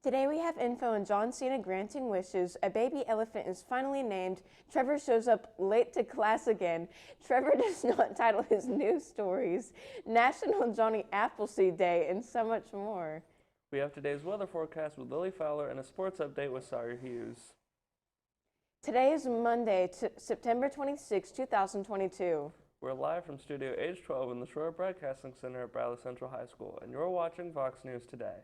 Today we have info on John Cena granting wishes, a baby elephant is finally named, Trevor shows up late to class again, Trevor does not title his news stories, National Johnny Appleseed Day, and so much more. We have today's weather forecast with Lily Fowler and a sports update with Sawyer Hughes. Today is Monday, September 26, 2022. We're live from Studio H12 in the Shroyer Broadcasting Center at Bradley Central High School, and you're watching Vox News Today.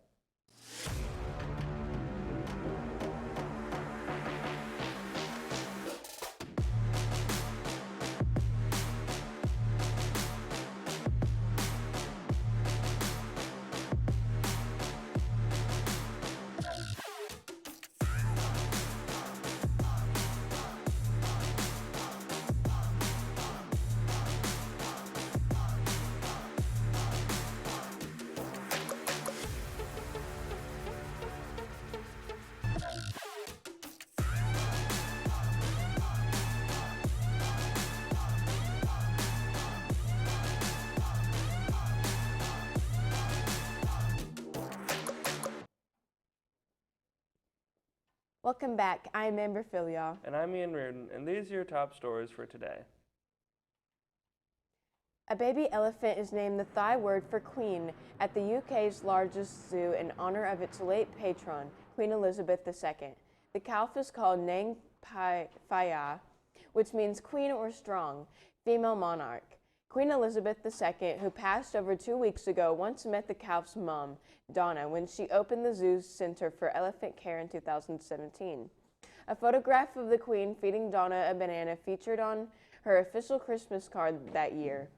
Welcome back. I'm Amber Filia. And I'm Ian Reardon, and these are your top stories for today. A baby elephant is named the Thai word for queen at the UK's largest zoo in honor of its late patron, Queen Elizabeth II. The calf is called Nang Phaya, which means queen or strong, female monarch. Queen Elizabeth II, who passed over 2 weeks ago, once met the calf's mom, Donna, when she opened the zoo's Center for Elephant Care in 2017. A photograph of the Queen feeding Donna a banana featured on her official Christmas card that year.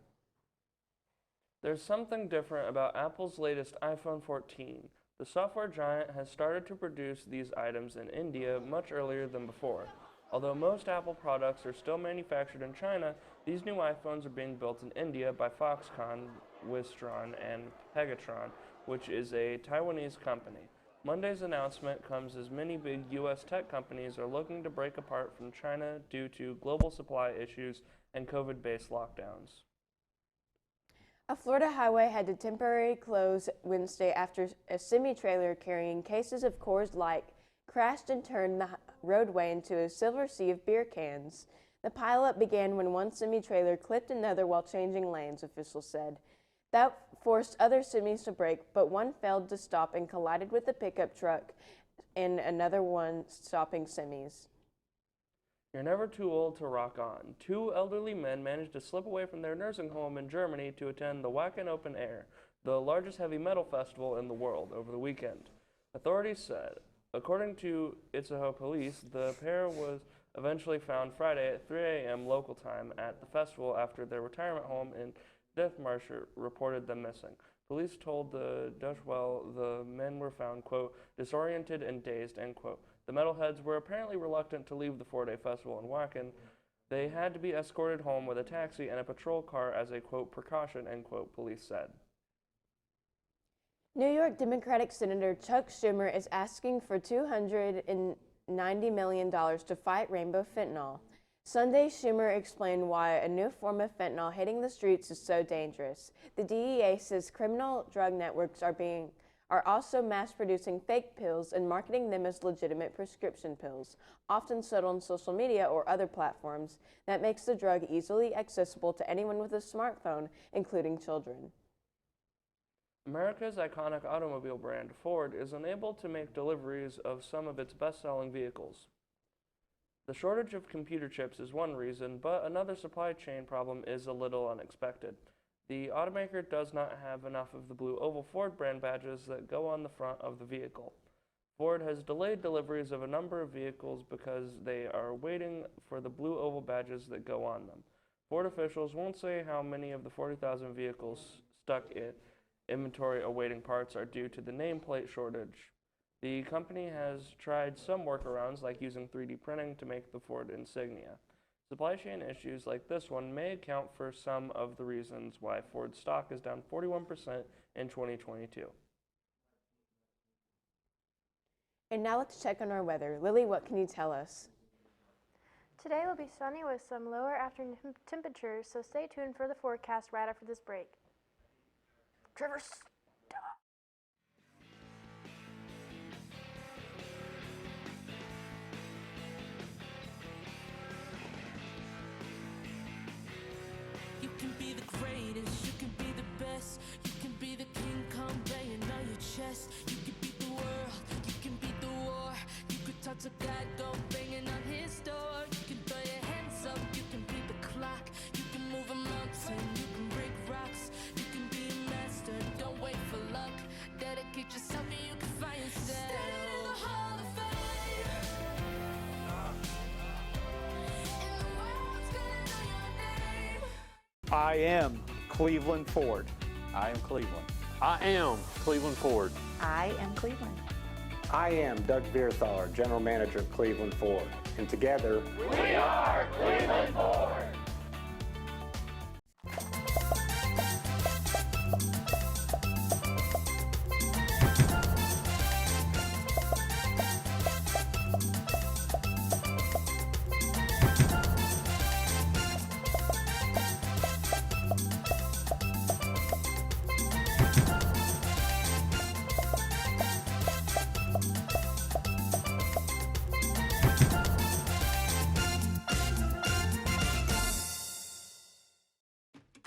There's something different about Apple's latest iPhone 14. The software giant has started to produce these items in India much earlier than before. Although most Apple products are still manufactured in China, these new iPhones are being built in India by Foxconn, Wistron, and Pegatron, which is a Taiwanese company. Monday's announcement comes as many big U.S. tech companies are looking to break apart from China due to global supply issues and COVID-based lockdowns. A Florida highway had to temporarily close Wednesday after a semi-trailer carrying cases of Coors Light crashed and turned the roadway into a silver sea of beer cans. The pileup began when one semi-trailer clipped another while changing lanes, officials said. That forced other semis to brake, but one failed to stop and collided with a pickup truck and another one stopping semis. You're never too old to rock on. Two elderly men managed to slip away from their nursing home in Germany to attend the Wacken Open Air, the largest heavy metal festival in the world, over the weekend. Authorities said, according to Itzehoe police, the pair was eventually found Friday at 3 a.m. local time at the festival after their retirement home in Dithmarsh reported them missing. Police told the Deutsche Welle the men were found, quote, disoriented and dazed, end quote. The metalheads were apparently reluctant to leave the four-day festival in Wacken. They had to be escorted home with a taxi and a patrol car as a, quote, precaution, end quote, police said. New York Democratic Senator Chuck Schumer is asking for $290 million to fight rainbow fentanyl. Sunday, Schumer explained why a new form of fentanyl hitting the streets is so dangerous. The DEA says criminal drug networks are also mass-producing fake pills and marketing them as legitimate prescription pills, often sold on social media or other platforms. That makes the drug easily accessible to anyone with a smartphone, including children. America's iconic automobile brand, Ford, is unable to make deliveries of some of its best-selling vehicles. The shortage of computer chips is one reason, but another supply chain problem is a little unexpected. The automaker does not have enough of the blue oval Ford brand badges that go on the front of the vehicle. Ford has delayed deliveries of a number of vehicles because they are waiting for the blue oval badges that go on them. Ford officials won't say how many of the 40,000 vehicles stuck in inventory awaiting parts are due to the nameplate shortage. The company has tried some workarounds like using 3D printing to make the Ford insignia. Supply chain issues like this one may account for some of the reasons why Ford stock is down 41% in 2022. And now let's check on our weather. Lily, what can you tell us? Today will be sunny with some lower afternoon temperatures, so stay tuned for the forecast right after this break. Trevor, stop. I am Cleveland Ford. I am Cleveland. I am Cleveland Ford. I am Cleveland. I am Doug Vierthaler, General Manager of Cleveland Ford, and together, we are Cleveland Ford!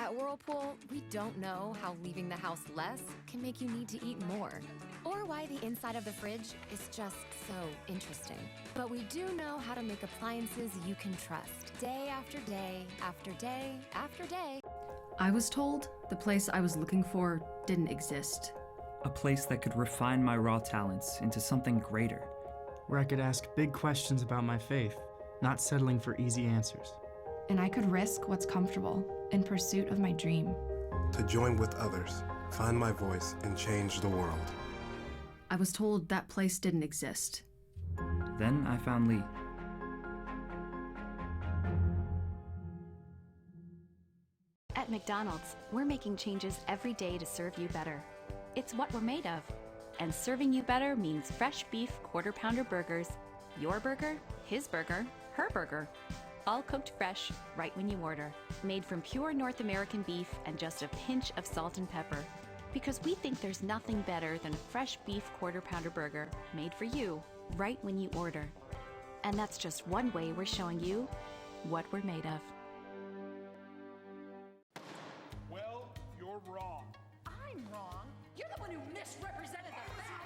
At Whirlpool, we don't know how leaving the house less can make you need to eat more, or why the inside of the fridge is just so interesting. But we do know how to make appliances you can trust, day after day, after day, after day. I was told the place I was looking for didn't exist. A place that could refine my raw talents into something greater. Where I could ask big questions about my faith, not settling for easy answers. And I could risk what's comfortable in pursuit of my dream. To join with others, find my voice, and change the world. I was told that place didn't exist. Then I found Lee. At McDonald's, we're making changes every day to serve you better. It's what we're made of. And serving you better means fresh beef quarter-pounder burgers. Your burger, his burger, her burger. All cooked fresh, right when you order. Made from pure North American beef and just a pinch of salt and pepper. Because we think there's nothing better than a fresh beef quarter-pounder burger made for you, right when you order. And that's just one way we're showing you what we're made of. Well, you're wrong. I'm wrong? You're the one who misrepresented the facts.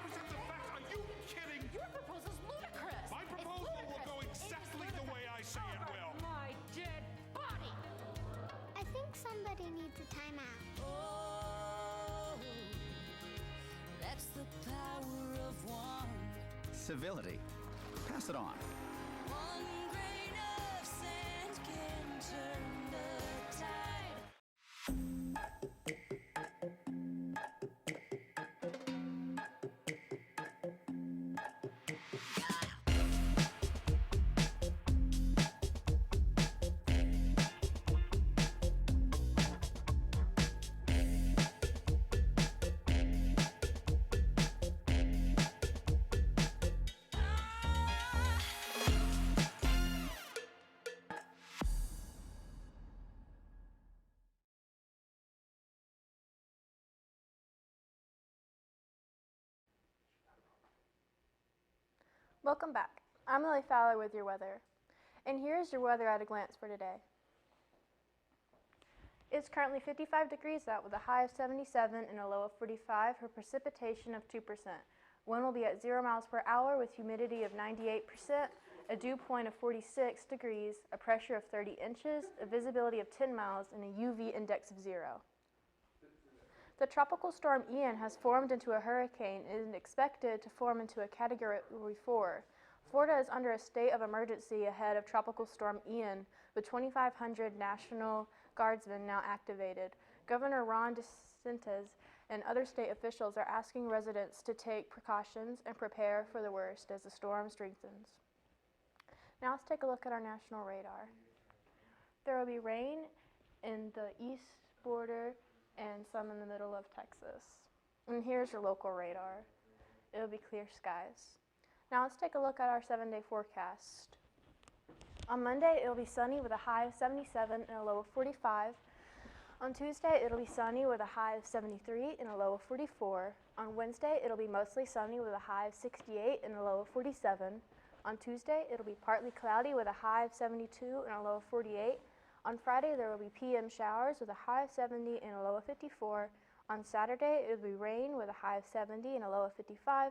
Are you kidding? Your proposal's ludicrous. My proposal will go exactly the way I say it will. My dead body. I think somebody needs a timeout. Oh, that's the power of one. Civility. Pass it on. One grain of sand can turn the tide. Welcome back. I'm Lily Fowler with your weather. And here's your weather at a glance for today. It's currently 55 degrees out with a high of 77 and a low of 45 for precipitation of 2%. Wind will be at 0 miles per hour with humidity of 98%, a dew point of 46 degrees, a pressure of 30 inches, a visibility of 10 miles, and a UV index of 0. The tropical storm Ian has formed into a hurricane and is expected to form into a Category 4. Florida is under a state of emergency ahead of Tropical Storm Ian, with 2,500 National Guardsmen now activated. Governor Ron DeSantis and other state officials are asking residents to take precautions and prepare for the worst as the storm strengthens. Now let's take a look at our national radar. There will be rain in the east border and some in the middle of Texas. And here's your local radar. It'll be clear skies. Now let's take a look at our 7-day forecast. On Monday, it'll be sunny with a high of 77 and a low of 45. On Tuesday, it'll be sunny with a high of 73 and a low of 44. On Wednesday, it'll be mostly sunny with a high of 68 and a low of 47. On Tuesday, it'll be partly cloudy with a high of 72 and a low of 48. On Friday, there will be PM showers with a high of 70 and a low of 54. On Saturday, it will be rain with a high of 70 and a low of 55.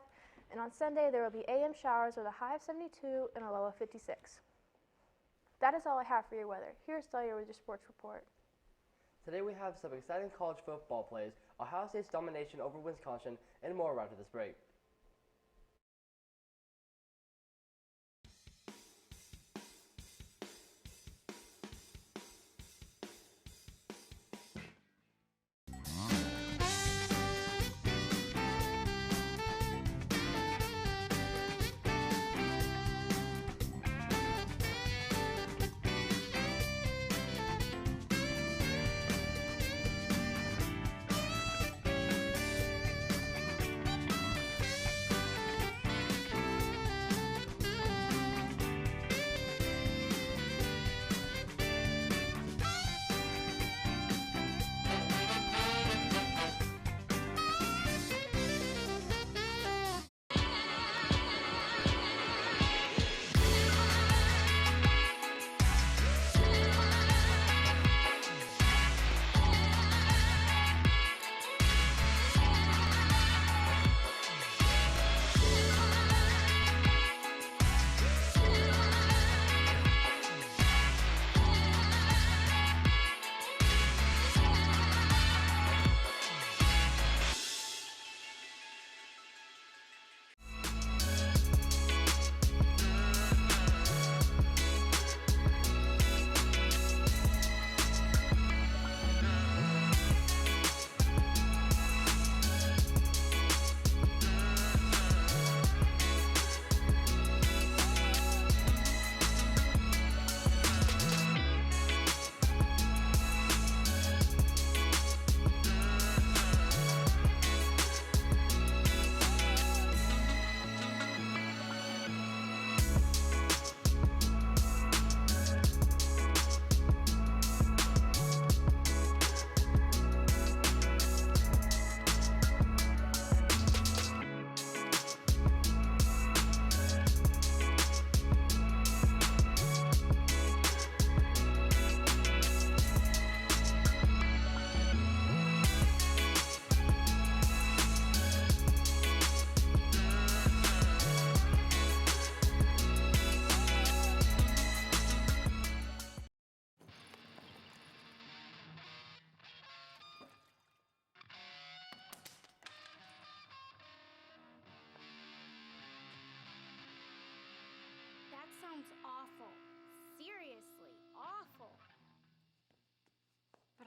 And on Sunday, there will be AM showers with a high of 72 and a low of 56. That is all I have for your weather. Here's Sawyer with your sports report. Today we have some exciting college football plays, Ohio State's domination over Wisconsin, and more right after this break.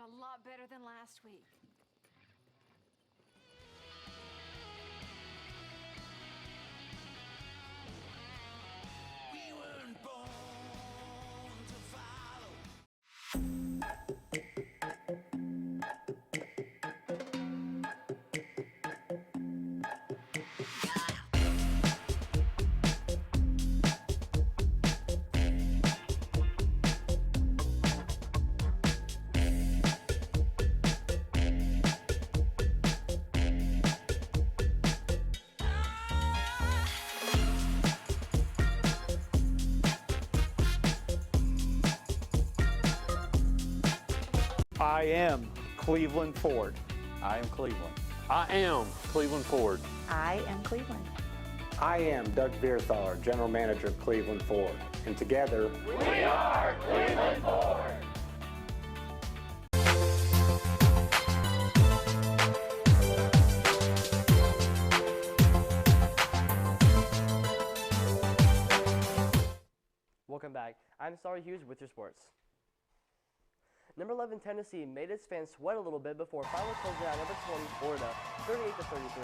a lot better than last week. We weren't born to follow. I am Cleveland Ford. I am Cleveland. I am Cleveland Ford. I am Cleveland. I am Doug Vierthaler, General Manager of Cleveland Ford, and together, we are Cleveland Ford. Welcome back. I'm Sorry Hughes with your sports. Number 11 Tennessee made its fans sweat a little bit before finally closing out number 20 Florida 38-33.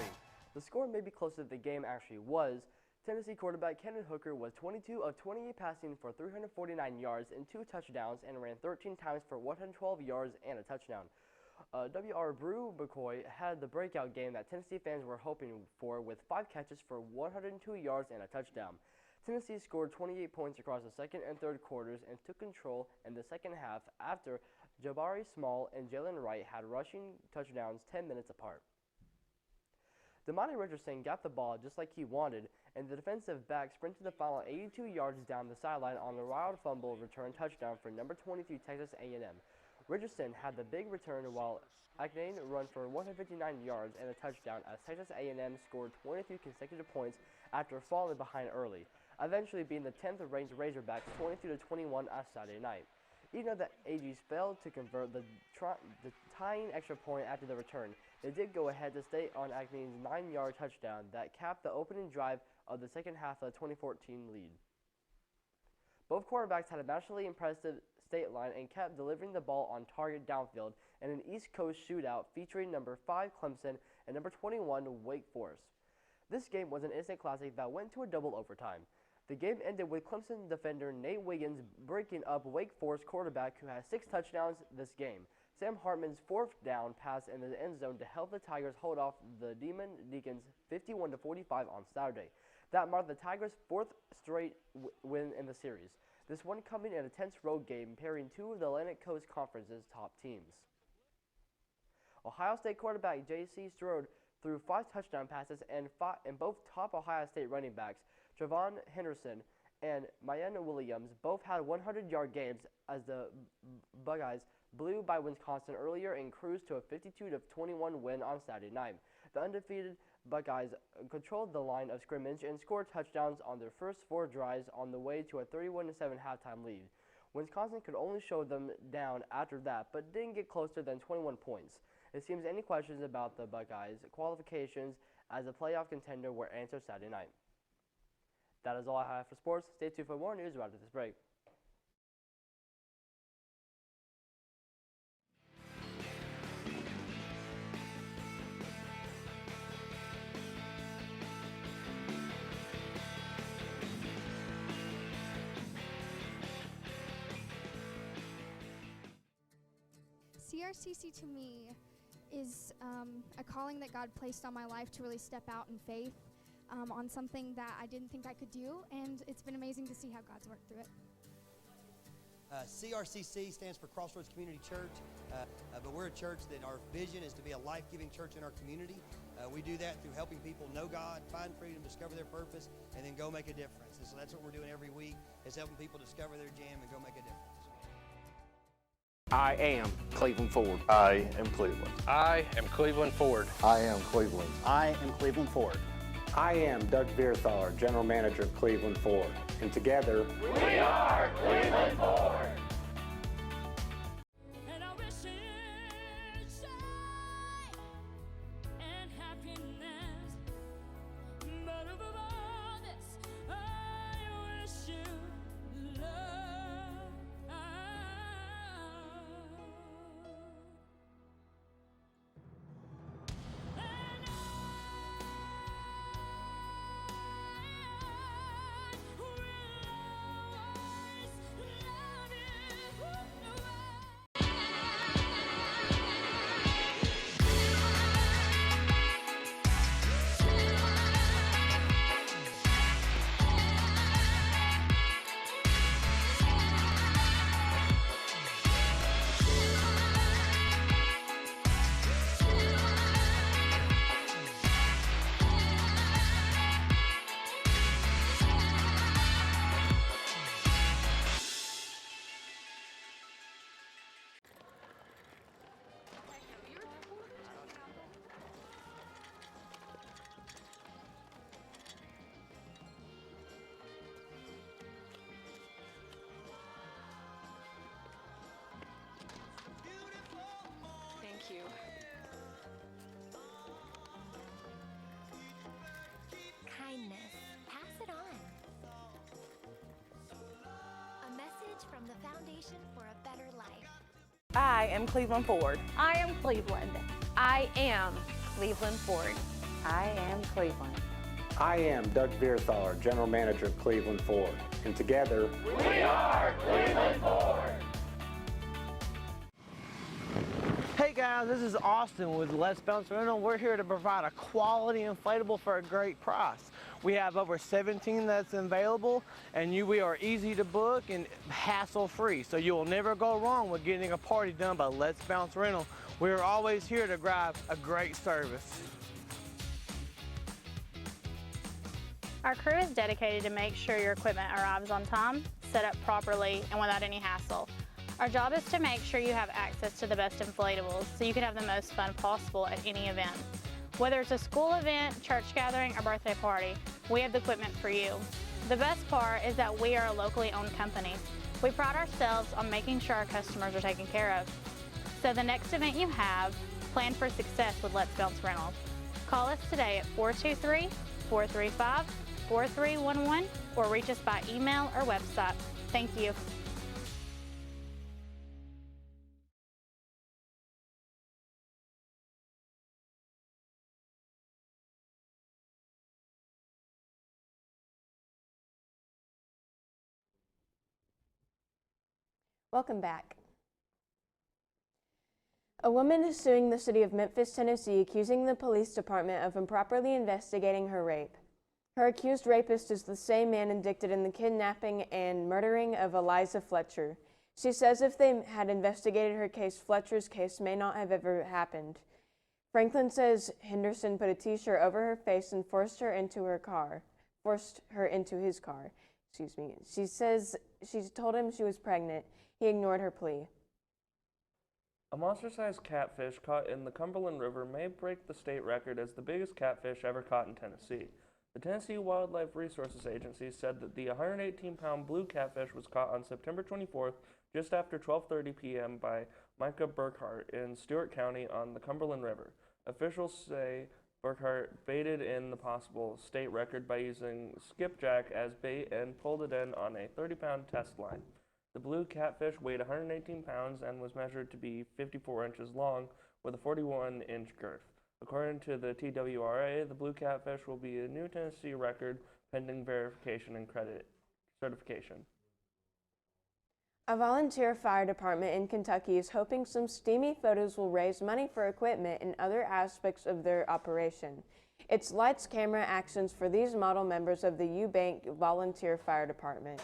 The score may be closer than the game actually was. Tennessee quarterback Hendon Hooker was 22 of 28 passing for 349 yards and 2 touchdowns and ran 13 times for 112 yards and a touchdown. W.R. Brew McCoy had the breakout game that Tennessee fans were hoping for with 5 catches for 102 yards and a touchdown. Tennessee scored 28 points across the second and third quarters and took control in the second half after Jabari Small and Jalen Wright had rushing touchdowns 10 minutes apart. Damani Richardson got the ball just like he wanted, and the defensive back sprinted the final 82 yards down the sideline on a wild fumble return touchdown for number 23 Texas A&M. Richardson had the big return while Agnane run for 159 yards and a touchdown as Texas A&M scored 23 consecutive points after falling behind early, eventually being the 10th ranked Razorbacks 22-21 on Saturday night. Even though the Aggies failed to convert the tying extra point after the return, they did go ahead to stay on Agnene's 9-yard touchdown that capped the opening drive of the second half of the 2014 lead. Both quarterbacks had a nationally impressive state line and kept delivering the ball on target downfield in an East Coast shootout featuring number 5 Clemson and number 21 Wake Forest. This game was an instant classic that went to a double overtime. The game ended with Clemson defender Nate Wiggins breaking up Wake Forest quarterback who has 6 touchdowns this game. Sam Hartman's 4th down pass in the end zone to help the Tigers hold off the Demon Deacons 51-45 on Saturday. That marked the Tigers' 4th straight win in the series. This one coming in a tense road game pairing 2 of the Atlantic Coast Conference's top teams. Ohio State quarterback J.C. Strode threw 5 touchdown passes and both top Ohio State running backs Javon Henderson and Mayan Williams both had 100-yard games as the Buckeyes blew by Wisconsin earlier and cruised to a 52-21 win on Saturday night. The undefeated Buckeyes controlled the line of scrimmage and scored touchdowns on their first 4 drives on the way to a 31-7 halftime lead. Wisconsin could only show them down after that, but didn't get closer than 21 points. It seems any questions about the Buckeyes' qualifications as a playoff contender were answered Saturday night. That is all I have for sports. Stay tuned for more news right after this break. CRCC to me is a calling that God placed on my life to really step out in faith on something that I didn't think I could do, and it's been amazing to see how God's worked through it. CRCC stands for Crossroads Community Church, but we're a church that our vision is to be a life-giving church in our community. We do that through helping people know God, find freedom, discover their purpose, and then go make a difference. And so that's what we're doing every week, is helping people discover their jam and go make a difference. I am Cleveland Ford. I am Cleveland. I am Cleveland Ford. I am Cleveland. I am Cleveland Ford. I am Doug Vierthaler, General Manager of Cleveland Ford, and together, we are Cleveland Ford. And I wish it joy and happiness, but above all this, I wish you love. you. Kindness. Pass it on. A message from the Foundation for a Better Life. I am Cleveland Ford. I am Cleveland. I am Cleveland Ford. I am Cleveland. I am Doug Vierthaler, General Manager of Cleveland Ford. And together, we are Cleveland Ford. Hey guys, this is Austin with Lesbounce Rental. We're here to provide a quality inflatable for a great price. We have over 17 that's available, and we are easy to book and hassle-free, so you will never go wrong with getting a party done by Lesbounce Rental. We are always here to drive a great service. Our crew is dedicated to make sure your equipment arrives on time, set up properly, and without any hassle. Our job is to make sure you have access to the best inflatables so you can have the most fun possible at any event. Whether it's a school event, church gathering, or birthday party, we have the equipment for you. The best part is that we are a locally owned company. We pride ourselves on making sure our customers are taken care of. So the next event you have, plan for success with Lesbounce Rental. Call us today at 423-435-4311 or reach us by email or website. Thank you. Welcome back. A woman is suing the city of Memphis, Tennessee, accusing the police department of improperly investigating her rape. Her accused rapist is the same man indicted in the kidnapping and murdering of Eliza Fletcher. She says if they had investigated her case, Fletcher's case may not have ever happened. Franklin says Henderson put a t-shirt over her face and forced her into his car. She says she told him she was pregnant. He ignored her plea. A monster-sized catfish caught in the Cumberland River may break the state record as the biggest catfish ever caught in Tennessee. The Tennessee Wildlife Resources Agency said that the 118-pound blue catfish was caught on September 24th, just after 12:30 p.m. by Micah Burkhart in Stewart County on the Cumberland River. Officials say Burkhart baited in the possible state record by using skipjack as bait and pulled it in on a 30-pound test line. The blue catfish weighed 118 pounds and was measured to be 54 inches long with a 41-inch girth. According to the TWRA, the blue catfish will be a new Tennessee record pending verification and credit certification. A volunteer fire department in Kentucky is hoping some steamy photos will raise money for equipment and other aspects of their operation. It's lights, camera actions for these model members of the Eubank Volunteer Fire Department.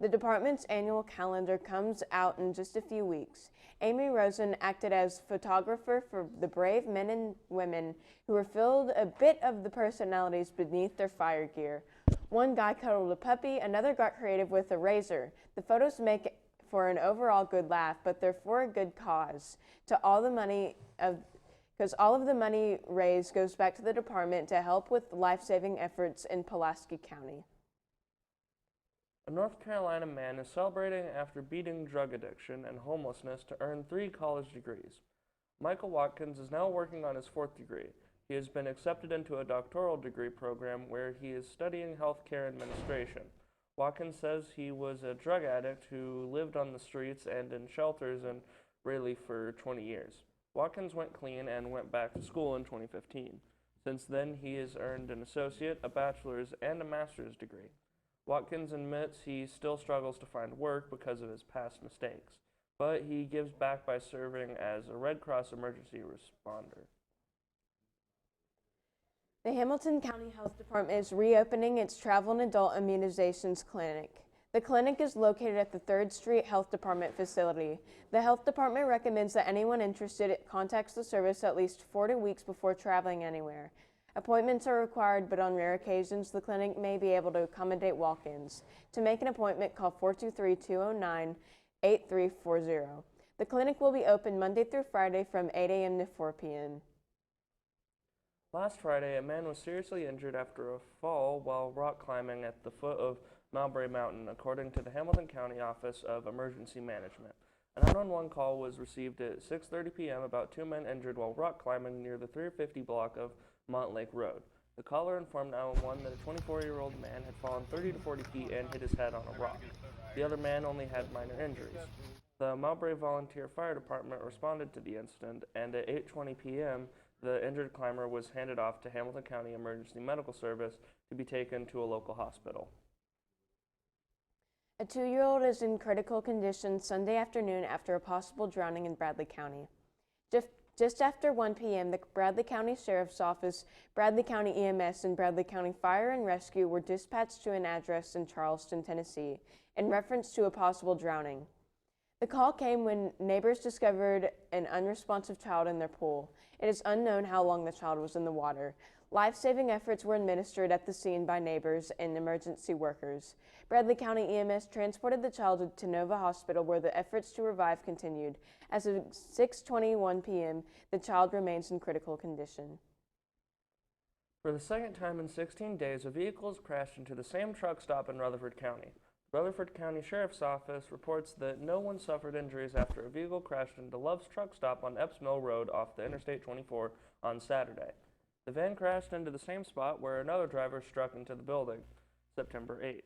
The department's annual calendar comes out in just a few weeks. Amy Rosen acted as photographer for the brave men and women who revealed a bit of the personalities beneath their fire gear. One guy cuddled a puppy, another got creative with a razor. The photos make for an overall good laugh, but they're for a good cause. Because all of the money raised goes back to the department to help with life-saving efforts in Pulaski County. A North Carolina man is celebrating after beating drug addiction and homelessness to earn 3 college degrees. Michael Watkins is now working on his 4th degree. He has been accepted into a doctoral degree program where he is studying healthcare administration. Watkins says he was a drug addict who lived on the streets and in shelters and really for 20 years. Watkins went clean and went back to school in 2015. Since then, he has earned an associate, a bachelor's, and a master's degree. Watkins admits he still struggles to find work because of his past mistakes, but he gives back by serving as a Red Cross emergency responder. The Hamilton County Health Department is reopening its travel and adult immunizations clinic. The clinic is located at the 3rd Street Health Department facility. The health department recommends that anyone interested contacts the service at least 40 weeks before traveling anywhere. Appointments are required, but on rare occasions, the clinic may be able to accommodate walk-ins. To make an appointment, call 423-209-8340. The clinic will be open Monday through Friday from 8 a.m. to 4 p.m. Last Friday, a man was seriously injured after a fall while rock climbing at the foot of Mulberry Mountain, according to the Hamilton County Office of Emergency Management. A 911 call was received at 6:30 p.m. about 2 men injured while rock climbing near the 350 block of Montlake Road. The caller informed 911 that a 24-year-old man had fallen 30 to 40 feet and hit his head on a rock. The other man only had minor injuries. The Mowbray Volunteer Fire Department responded to the incident, and at 8:20 p.m., the injured climber was handed off to Hamilton County Emergency Medical Service to be taken to a local hospital. A 2-year-old is in critical condition Sunday afternoon after a possible drowning in Bradley County. Just after 1 p.m., the Bradley County Sheriff's Office, Bradley County EMS, and Bradley County Fire and Rescue were dispatched to an address in Charleston, Tennessee, in reference to a possible drowning. The call came when neighbors discovered an unresponsive child in their pool. It is unknown how long the child was in the water. Life-saving efforts were administered at the scene by neighbors and emergency workers. Bradley County EMS transported the child to Nova Hospital, where the efforts to revive continued. As of 6:21 p.m., the child remains in critical condition. For the second time in 16 days, a vehicle has crashed into the same truck stop in Rutherford County. The Rutherford County Sheriff's Office reports that no one suffered injuries after a vehicle crashed into Love's truck stop on Epps Mill Road off the Interstate 24 on Saturday. The van crashed into the same spot where another driver struck into the building, September 8th.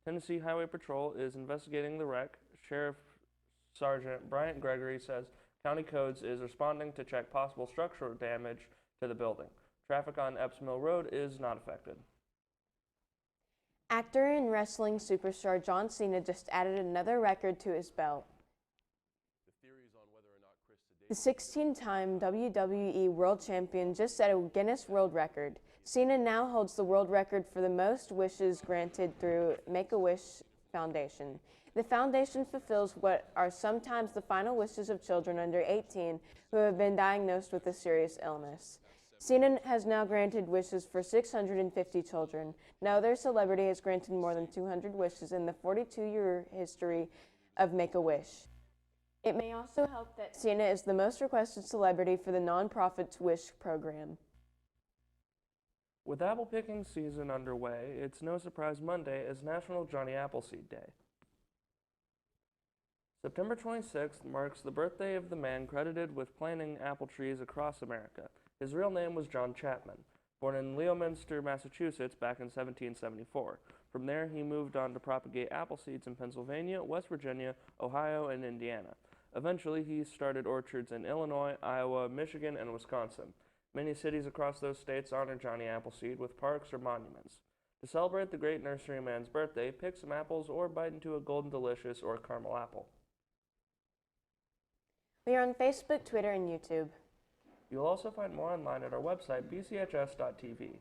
Tennessee Highway Patrol is investigating the wreck. Sheriff Sergeant Bryant Gregory says County Codes is responding to check possible structural damage to the building. Traffic on Epps Mill Road is not affected. Actor and wrestling superstar John Cena just added another record to his belt. The 16-time WWE World Champion just set a Guinness World Record. Cena now holds the world record for the most wishes granted through Make-A-Wish Foundation. The foundation fulfills what are sometimes the final wishes of children under 18 who have been diagnosed with a serious illness. Cena has now granted wishes for 650 children. No other celebrity has granted more than 200 wishes in the 42-year history of Make-A-Wish. It may also help that Cena is the most requested celebrity for the nonprofit's Wish program. With apple picking season underway, it's no surprise Monday is National Johnny Appleseed Day. September 26th marks the birthday of the man credited with planting apple trees across America. His real name was John Chapman, born in Leominster, Massachusetts back in 1774. From there, he moved on to propagate apple seeds in Pennsylvania, West Virginia, Ohio, and Indiana. Eventually, he started orchards in Illinois, Iowa, Michigan, and Wisconsin. Many cities across those states honor Johnny Appleseed with parks or monuments. To celebrate the great nurseryman's birthday, pick some apples or bite into a Golden Delicious or caramel apple. We are on Facebook, Twitter, and YouTube. You'll also find more online at our website, bchs.tv.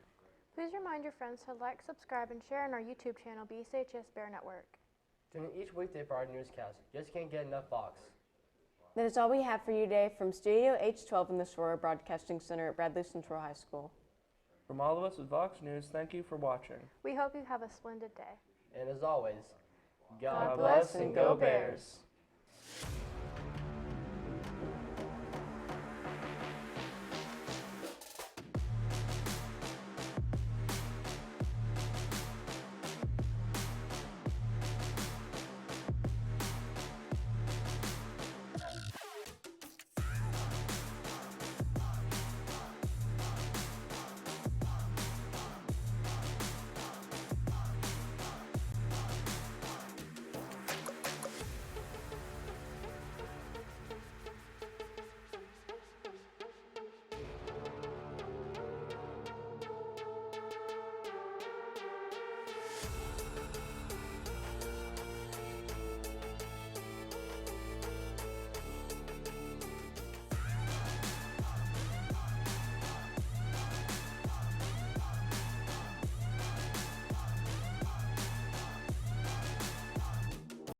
Please remind your friends to like, subscribe, and share on our YouTube channel, BCHS Bear Network. Tune in each weekday for our newscast. Just can't get enough Vox. That is all we have for you today from Studio H12 in the Shroyer Broadcasting Center at Bradley Central High School. From all of us at Vox News, thank you for watching. We hope you have a splendid day. And as always, God bless and go Bears.